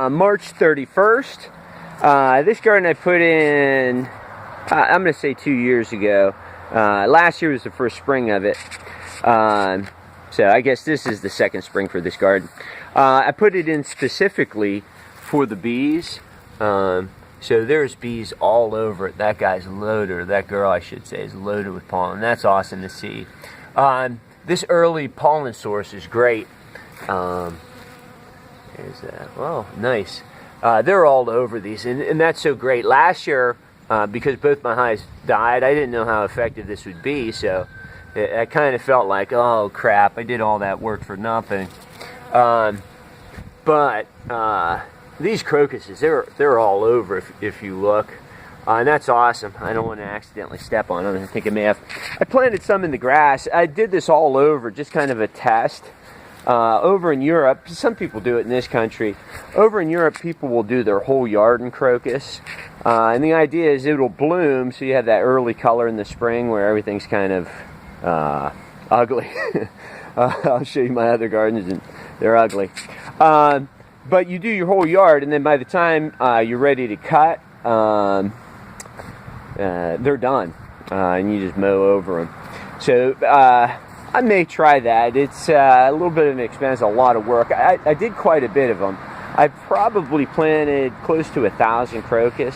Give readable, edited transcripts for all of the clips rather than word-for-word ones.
March 31st. This garden I put in, I'm going to say 2 years ago. Last year was the first spring of it. So I guess this is the second spring for this garden. I put it in specifically for the bees. So there's bees all over it. That guy's loaded, or that girl I should say, is loaded with pollen. That's awesome to see. This early pollen source is great. There's that. Oh, nice. They're all over these, and that's so great. Last year, because both my hives died, I didn't know how effective this would be, so I kind of felt like, oh crap, I did all that work for nothing. But these crocuses, they're all over if you look. And that's awesome. I don't want to accidentally step on them. I think I may have. I planted some in the grass. I did this all over, just kind of a test. Over in Europe, some people do it in this country. Over in Europe, people will do their whole yard in crocus. And the idea is it'll bloom, so you have that early color in the spring where everything's kind of ugly. I'll show you my other gardens, and they're ugly. But you do your whole yard, and then by the time you're ready to cut, they're done. And you just mow over them. So I may try that. It's a little bit of an expense, a lot of work. I did quite a bit of them. I probably planted close to 1,000 crocus,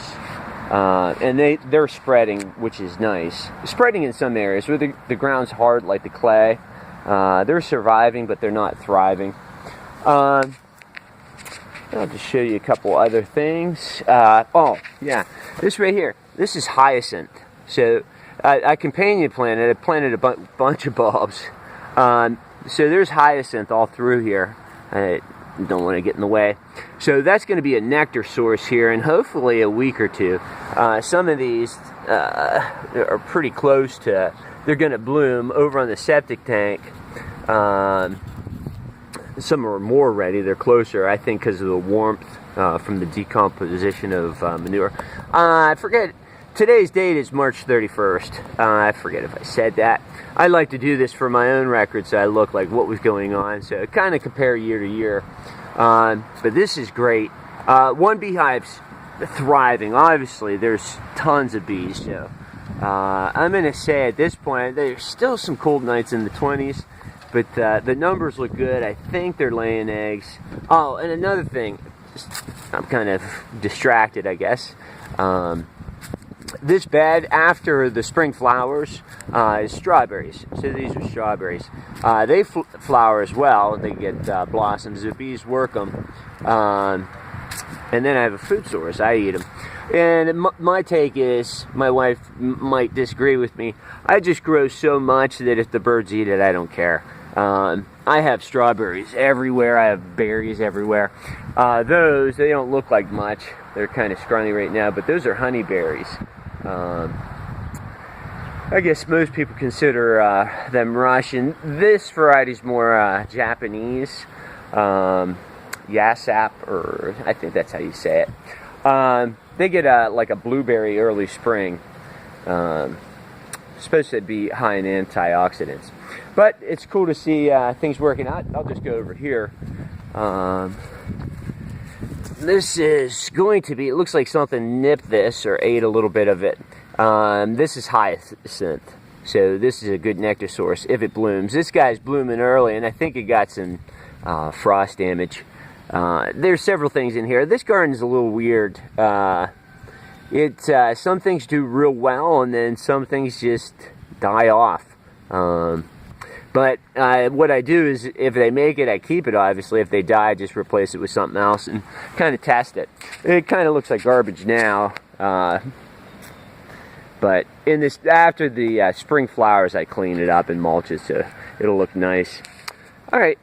and they're spreading, which is nice. Spreading in some areas where the ground's hard, like the clay. They're surviving, but they're not thriving. I'll just show you a couple other things. Oh, yeah, this right here. This is hyacinth. So I companion planted. I planted a bunch of bulbs. So there's hyacinth all through here. I don't want to get in the way. So that's going to be a nectar source here in hopefully a week or two. Some of these are pretty close to, they're going to bloom over on the septic tank. Some are more ready. They're closer, I think, because of the warmth from the decomposition of manure. I forget. Today's date is March 31st. I forget if I said that. I like to do this for my own record so I look like what was going on. So kind of compare year to year. But this is great. One beehive's thriving. Obviously, there's tons of bees. So I'm going to say at this point, there's still some cold nights in the 20s. But the numbers look good. I think they're laying eggs. Oh, and another thing. I'm kind of distracted, I guess. This bed, after the spring flowers, is strawberries. So these are strawberries. They flower as well. They get blossoms. The bees work them. And then I have a food source. I eat them. And my take is, my wife might disagree with me, I just grow so much that if the birds eat it, I don't care. I have strawberries everywhere. I have berries everywhere. Those, they don't look like much. They're kind of scrawny right now, but those are honeyberries. I guess most people consider them Russian. This variety is more Japanese. Yasap, or I think that's how you say it. They get like a blueberry early spring. Supposed to be high in antioxidants. But it's cool to see things working out. I'll just go over here. This is going to be, it looks like something nipped this or ate a little bit of it. This is hyacinth. So this is a good nectar source if it blooms. This guy's blooming early, and I think it got some frost damage. There's several things in here. This garden's a little weird. Some things do real well, and then some things just die off. But what I do is, if they make it, I keep it, obviously. If they die, I just replace it with something else and kind of test it. It kind of looks like garbage now. But after the spring flowers, I clean it up and mulch it, so it'll look nice. All right.